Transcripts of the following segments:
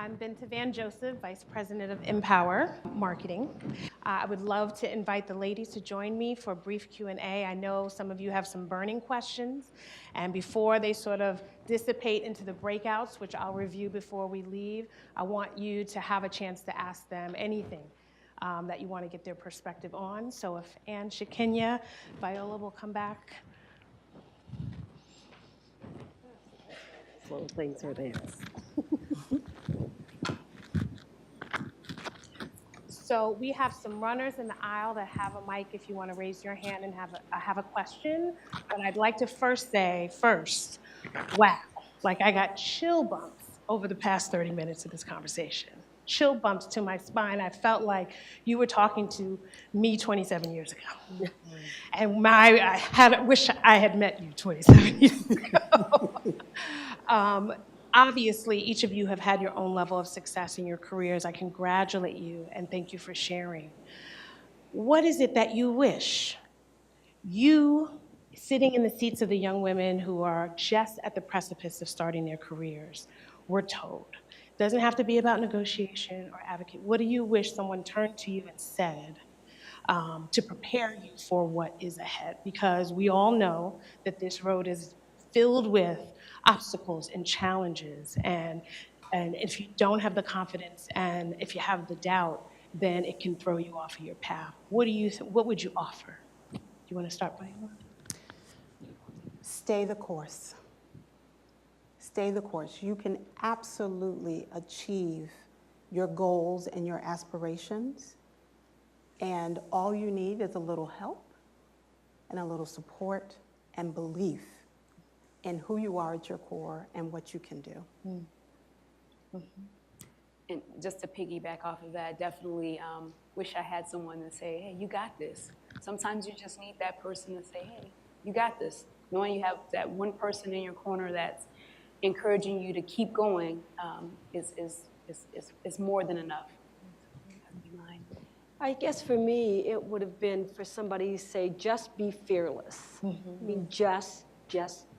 I'm Binta Van Joseph, Vice President of Empower Marketing. I would love to invite the ladies to join me for a brief Q&A. I know some of you have some burning questions, and before they sort of dissipate into the breakouts, which I'll review before we leave, I want you to have a chance to ask them anything that you want to get their perspective on. So if Ann Shekinya, Viola will come back. Little things are there. So we have some runners in the aisle that have a mic if you want to raise your hand and have a question. But I'd like to say, wow, like I got chill bumps over the past 30 minutes of this conversation. Chill bumps to my spine. I felt like you were talking to me 27 years ago. And wish I had met you 27 years ago. Obviously, each of you have had your own level of success in your careers. I congratulate you and thank you for sharing. What is it that you wish you, sitting in the seats of the young women who are just at the precipice of starting their careers, were told? It doesn't have to be about negotiation or advocate. What do you wish someone turned to you and said to prepare you for what is ahead? Because we all know that this road is filled with obstacles and challenges, and if you don't have the confidence and if you have the doubt, then it can throw you off of your path. What would you offer? Do you want to start, Viola? Stay the course. Stay the course. You can absolutely achieve your goals and your aspirations, and all you need is a little help and a little support and belief in who you are at your core and what you can do. Mm-hmm. And just to piggyback off of that, definitely wish I had someone to say, hey, you got this. Sometimes you just need that person to say, hey, you got this. Knowing you have that one person in your corner that's encouraging you to keep going is more than enough. I guess for me, it would have been for somebody to say, just be fearless. Mm-hmm. I mean, just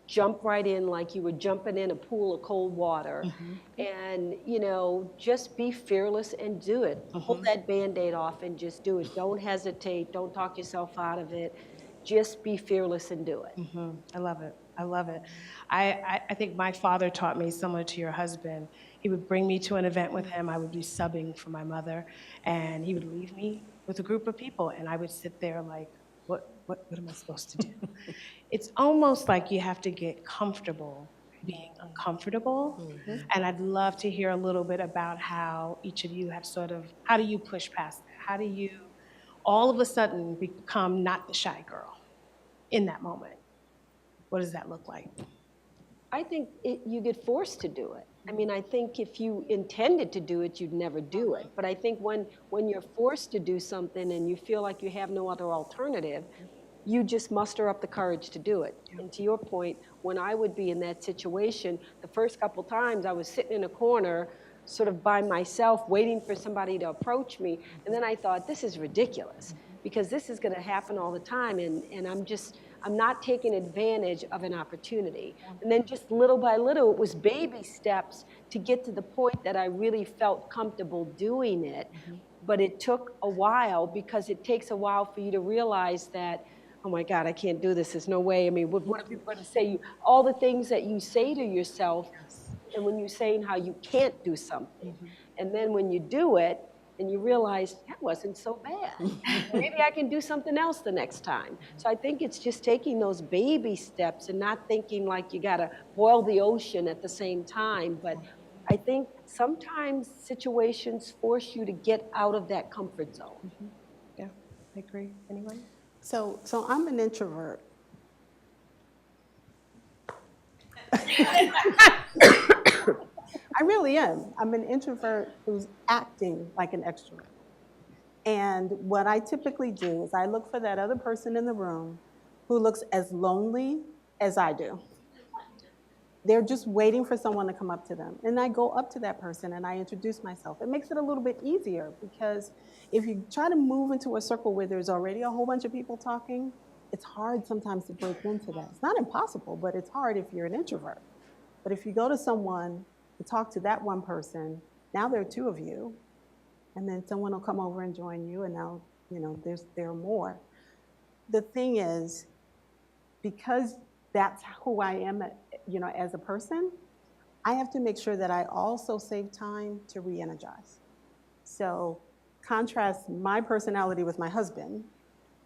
jump right in like you were jumping in a pool of cold water. Mm-hmm. And, just be fearless and do it. Mm-hmm. Pull that Band-Aid off and just do it. Don't hesitate. Don't talk yourself out of it. Just be fearless and do it. Mm-hmm. I love it. I love it. I think my father taught me, similar to your husband. He would bring me to an event with him. I would be subbing for my mother, and he would leave me with a group of people, and I would sit there like, what am I supposed to do? It's almost like you have to get comfortable being uncomfortable. Mm-hmm. And I'd love to hear a little bit about how each of you have how do you push past that? How do you all of a sudden become not the shy girl in that moment? What does that look like? I think you get forced to do it. I mean, I think if you intended to do it, you'd never do it. But I think when you're forced to do something and you feel like you have no other alternative, you just muster up the courage to do it. And to your point, when I would be in that situation, the first couple times I was sitting in a corner, sort of by myself, waiting for somebody to approach me. And then I thought, this is ridiculous, because this is going to happen all the time. And I'm not taking advantage of an opportunity. And then just little by little, it was baby steps to get to the point that I really felt comfortable doing it. Mm-hmm. But it took a while, because it takes a while for you to realize that, oh my God, I can't do this. There's no way. I mean, what are people going to say? All the things that you say to yourself, and when you're saying how you can't do something. Mm-hmm. And then when you do it, and you realize, that wasn't so bad. Maybe I can do something else the next time. So I think it's just taking those baby steps and not thinking like you gotta boil the ocean at the same time. But I think sometimes situations force you to get out of that comfort zone. Mm-hmm. Yeah, I agree. Anyone? So I'm an introvert. I really am. I'm an introvert who's acting like an extrovert. And what I typically do is I look for that other person in the room who looks as lonely as I do. They're just waiting for someone to come up to them. And I go up to that person and I introduce myself. It makes it a little bit easier, because if you try to move into a circle where there's already a whole bunch of people talking, it's hard sometimes to break into that. It's not impossible, but it's hard if you're an introvert. But if you go to someone and talk to that one person, Now there are two of you, and then someone will come over and join you, and now, there are more. The thing is, because that's who I am, as a person, I have to make sure that I also save time to re-energize. So contrast my personality with my husband.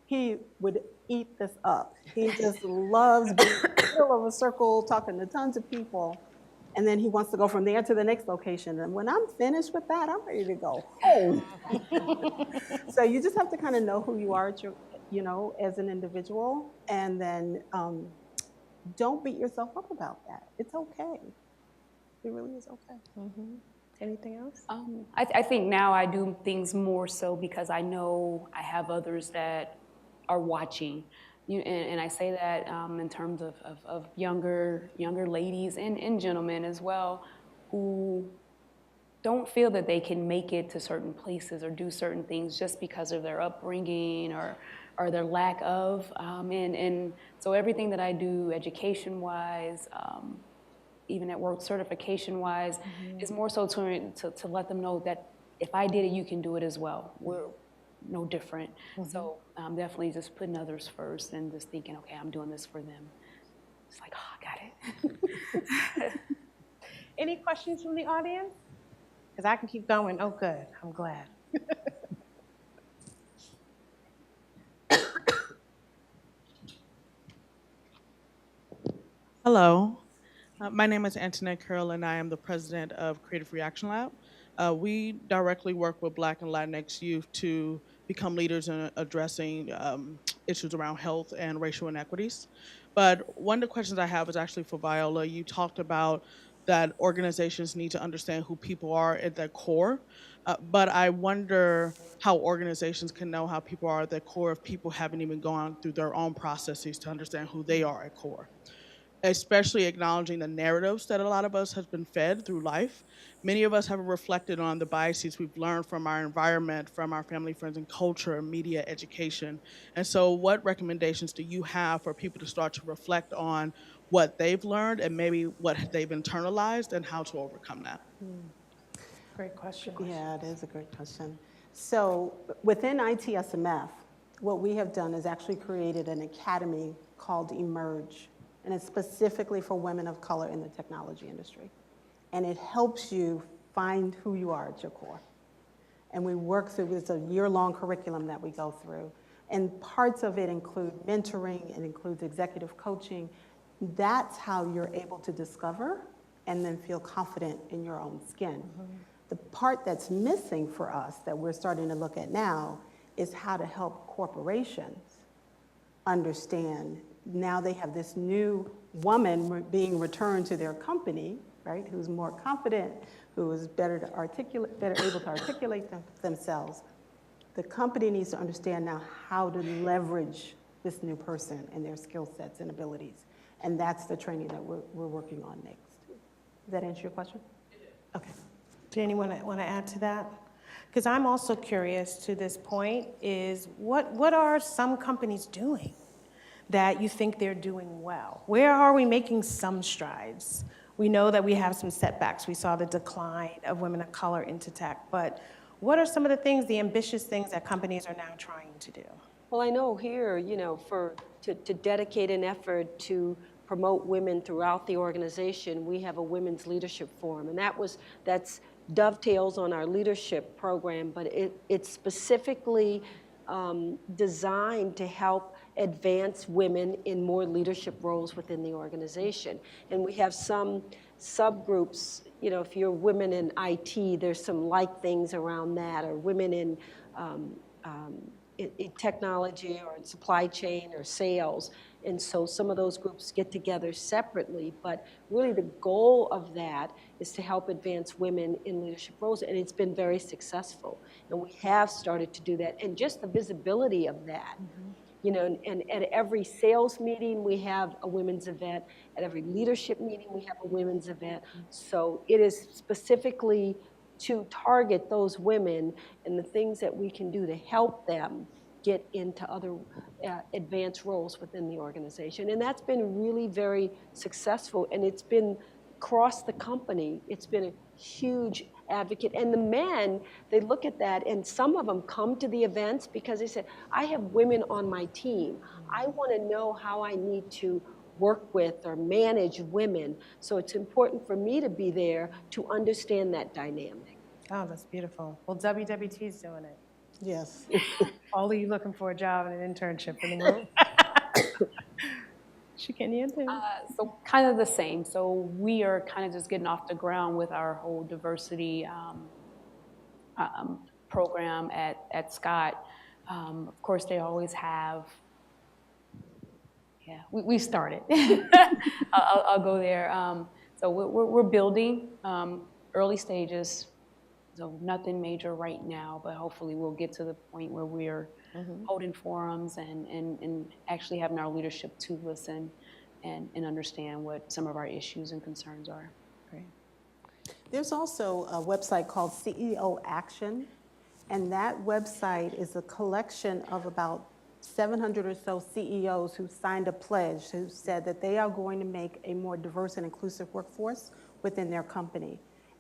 He would eat this up. He just loves being in the middle of a circle, talking to tons of people. And then he wants to go from there to the next location. And when I'm finished with that, I'm ready to go home. So you just have to kind of know who you are, as an individual. And then don't beat yourself up about that. It's okay. It really is okay. Anything else? I think now I do things more so because I know I have others that are watching. And I say that in terms of younger ladies and gentlemen as well, who don't feel that they can make it to certain places or do certain things just because of their upbringing or their lack of. And so everything that I do education-wise, even at work certification-wise, is more so to let them know that if I did it, you can do it as well. We're no different. So definitely just putting others first and just thinking, okay, I'm doing this for them. It's like, oh, I got it. Any questions from the audience? Because I can keep going. Oh, good. I'm glad. Hello, my name is Antoinette Curl, and I am the president of Creative Reaction Lab. We directly work with Black and Latinx youth to become leaders in addressing issues around health and racial inequities. But one of the questions I have is actually for Viola. You talked about that organizations need to understand who people are at their core, but I wonder how organizations can know how people are at their core if people haven't even gone through their own processes to understand who they are at core, especially acknowledging the narratives that a lot of us have been fed through life. Many of us haven't reflected on the biases we've learned from our environment, from our family, friends, and culture, media, education. And so what recommendations do you have for people to start to reflect on what they've learned and maybe what they've internalized and how to overcome that? Great question. Yeah, it is a great question. So within ITSMF, what we have done is actually created an academy called Emerge, and it's specifically for women of color in the technology industry. And it helps you find who you are at your core. And we work through, it's a year-long curriculum that we go through. And parts of it include mentoring, it includes executive coaching. That's how you're able to discover and then feel confident in your own skin. The part that's missing for us that we're starting to look at now is how to help corporations understand. Now they have this new woman being returned to their company, right, who's more confident, who is better able to articulate themselves. The company needs to understand now how to leverage this new person and their skill sets and abilities. And that's the training that we're working on next. Does that answer your question? Okay. Did anyone want to add to that? Because I'm also curious to this point is what are some companies doing that you think they're doing well? Where are we making some strides? We know that we have some setbacks. We saw the decline of women of color into tech, but what are some of the things, the ambitious things that companies are now trying to do? Well, I know here, to dedicate an effort to promote women throughout the organization, we have a women's leadership forum, and that's dovetails on our leadership program, but it's specifically designed to help advance women in more leadership roles within the organization. And we have some subgroups, if you're women in IT, there's some like things around that, or women in technology or in supply chain or sales. And so some of those groups get together separately, but really the goal of that is to help advance women in leadership roles, and it's been very successful. And we have started to do that, and just the visibility of that. And at every sales meeting, we have a women's event. At every leadership meeting, we have a women's event. So it is specifically to target those women and the things that we can do to help them get into other advanced roles within the organization. And that's been really very successful, and it's been across the company. It's been a huge advocate. And the men, they look at that, and some of them come to the events because they said, I have women on my team. I want to know how I need to work with or manage women. So it's important for me to be there to understand that dynamic. Oh, that's beautiful. Well, WWT's doing it. Yes. All of you looking for a job and an internship in the room. Shikenya, too. So kind of the same. So we are kind of just getting off the ground with our whole diversity program at Scott. Of course, they always have. Yeah, we started. I'll go there. So we're building early stages. So nothing major right now, but hopefully we'll get to the point where we're holding forums and actually having our leadership to listen and understand what some of our issues and concerns are. Great. There's also a website called CEO Action, and that website is a collection of about 700 or so CEOs who signed a pledge who said that they are going to make a more diverse and inclusive workforce within their company.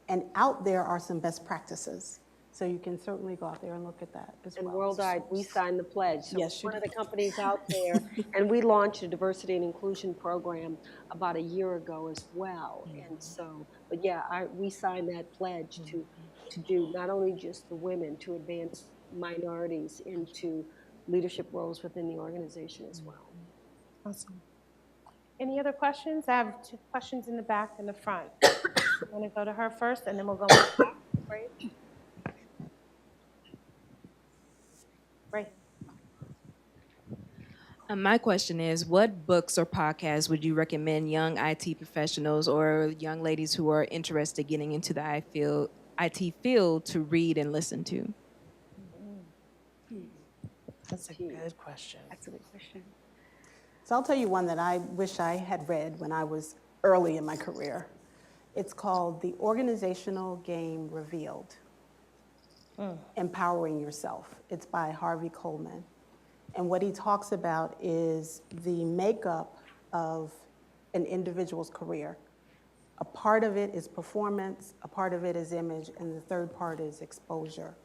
And out there are some best practices. So you can certainly go out there and look at that as well. And Worldwide, we signed the pledge. So Yes, you one of did. the companies out there, and we launched a diversity and inclusion program about a year ago as well. And so, but yeah, we signed that pledge to do not only just the women, to advance minorities into leadership roles within the organization as well. Awesome. Any other questions? I have two questions in the back and the front. I'm going to go to her first, and then we'll go back. Great. Great. My question is, what books or podcasts would you recommend young IT professionals or young ladies who are interested getting into the IT field to read and listen to? That's a good question. That's a good question. So I'll tell you one that I wish I had read when I was early in my career. It's called The Organizational Game Revealed, Empowering Yourself. It's by Harvey Coleman. And what he talks about is the makeup of an individual's career. A part of it is performance, a part of it is image, and the third part is exposure.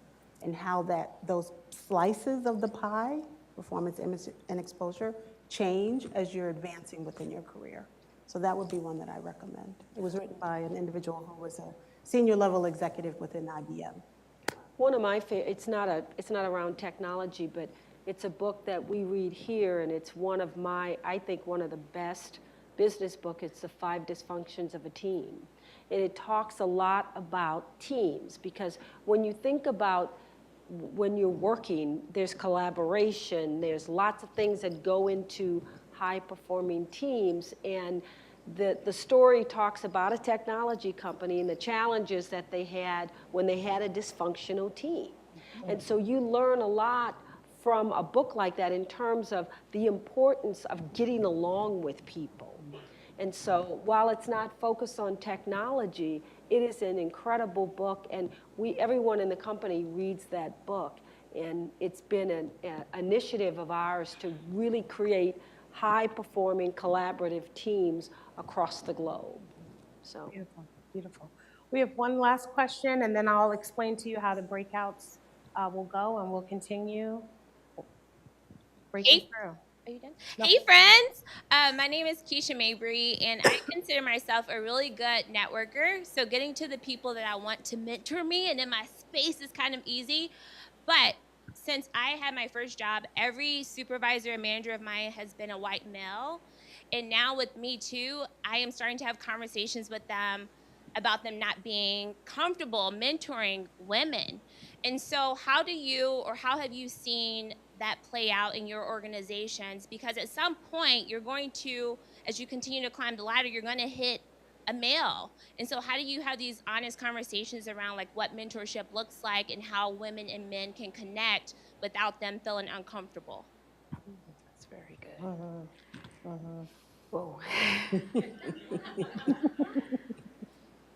And how those slices of the pie, performance, image, and exposure, change as you're advancing within your career. So that would be one that I recommend. It was written by an individual who was a senior level executive within IBM. One of my it's not around technology, but it's a book that we read here, and it's one of the best business book. It's The 5 Dysfunctions of a Team. And it talks a lot about teams, because when you think about when you're working, there's collaboration, there's lots of things that go into high-performing teams, and the story talks about a technology company and the challenges that they had when they had a dysfunctional team. And so you learn a lot from a book like that in terms of the importance of getting along with people. And so while it's not focused on technology, it is an incredible book, and everyone in the company reads that book. And it's been an initiative of ours to really create high-performing collaborative teams across the globe. So Beautiful, beautiful. We have one last question, and then I'll explain to you how the breakouts will go, and we'll continue breaking through. Are you done? Hey, friends. My name is Keisha Mabry, and I consider myself a really good networker. So getting to the people that I want to mentor me and in my space is kind of easy. But since I had my first job, every supervisor and manager of mine has been a white male. And now with me too, I am starting to have conversations with them about them not being comfortable mentoring women. And so how have you seen that play out in your organizations? Because at some point you're going to, as you continue to climb the ladder, you're going to hit a male. And so how do you have these honest conversations around like what mentorship looks like and how women and men can connect without them feeling uncomfortable? That's very good. Whoa.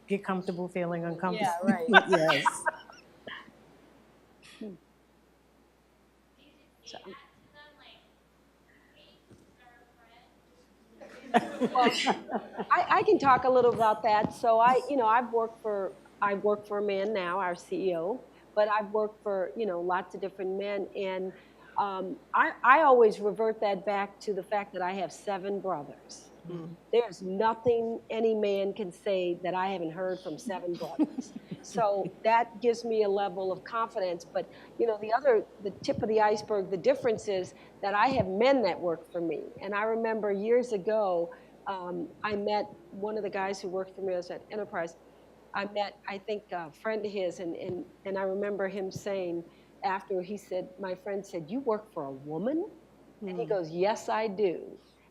Get comfortable feeling uncomfortable. yeah, right. Yes. I can talk a little about that. So I've worked for I work for a man now, our CEO, but I've worked for, lots of different men. And I always revert that back to the fact that I have 7 brothers. There's nothing any man can say that I haven't heard from 7 brothers. So that gives me a level of confidence. But, the tip of the iceberg, the difference is that I have men that work for me. And I remember years ago, I met one of the guys who worked for me. I was at Enterprise. I met, I think, a friend of his, and I remember him saying, after he said, my friend said, "You work for a woman?" And he goes, "Yes, I do."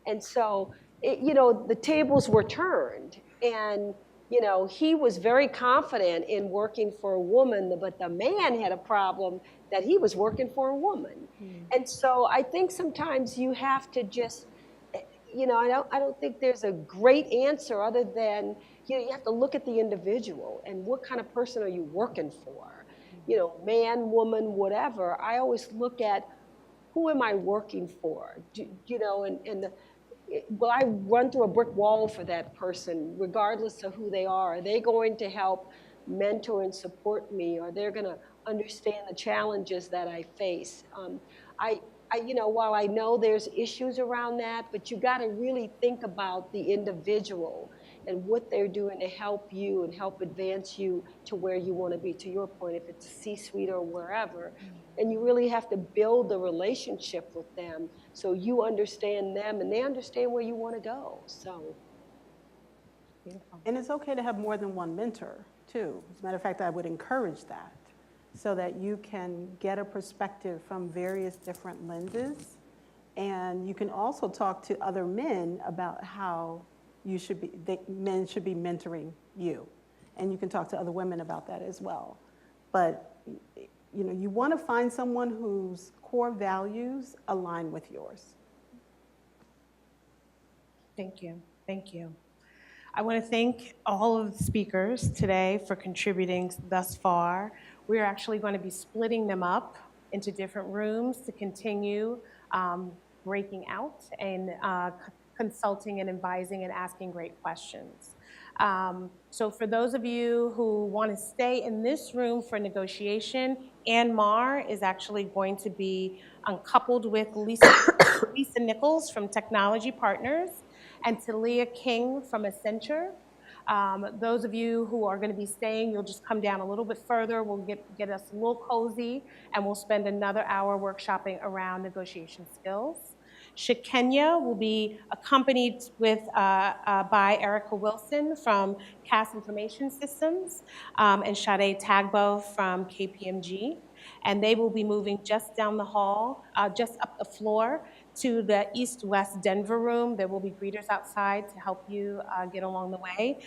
And so, the tables were turned, and he was very confident in working for a woman, but the man had a problem that he was working for a woman. And so I think sometimes you have to just, I don't think there's a great answer other than, you have to look at the individual and what kind of person are you working for? Man, woman, whatever. I always look at, who am I working for? Will I run through a brick wall for that person, regardless of who they are? Are they going to help mentor and support me? Are they going to understand the challenges that I face? I, while I know there's issues around that, but you got to really think about the individual and what they're doing to help you and help advance you to where you want to be. To your point, if it's a C-suite or wherever, and you really have to build the relationship with them so you understand them and they understand where you want to go. So, And it's okay to have more than one mentor, too. As a matter of fact, I would encourage that so that you can get a perspective from various different lenses. And you can also talk to other men about how men should be mentoring you. And you can talk to other women about that as well. But you want to find someone whose core values align with yours. Thank you. Thank you. I want to thank all of the speakers today for contributing thus far. We're actually going to be splitting them up into different rooms to continue breaking out and consulting and advising and asking great questions. So for those of you who want to stay in this room for negotiation, Ann Marr is actually going to be uncoupled with Lisa Nichols from Technology Partners and Talia King from Accenture. Those of you who are going to be staying, you'll just come down a little bit further. We'll get us a little cozy, and we'll spend another hour workshopping around negotiation skills. Shakenya will be accompanied by Erica Wilson from CAS Information Systems and Sade Tagbo from KPMG. And they will be moving just down the hall, just up the floor to the East-West Denver room. There will be greeters outside to help you get along the way.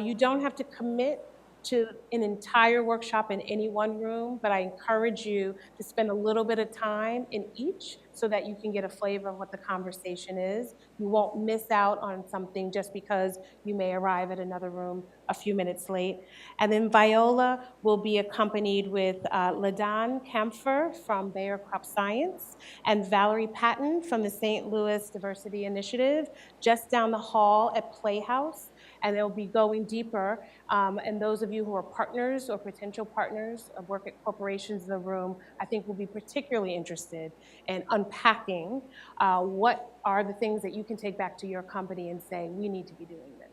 You don't have to commit to an entire workshop in any one room, but I encourage you to spend a little bit of time in each so that you can get a flavor of what the conversation is. You won't miss out on something just because you may arrive at another room a few minutes late. And then Viola will be accompanied with LaDon Kempfer from Bayer Crop Science and Valerie Patton from the St. Louis Diversity Initiative just down the hall at Playhouse. And they'll be going deeper. And those of you who are partners or potential partners of work at corporations in the room, I think will be particularly interested in unpacking what are the things that you can take back to your company and say, we need to be doing this.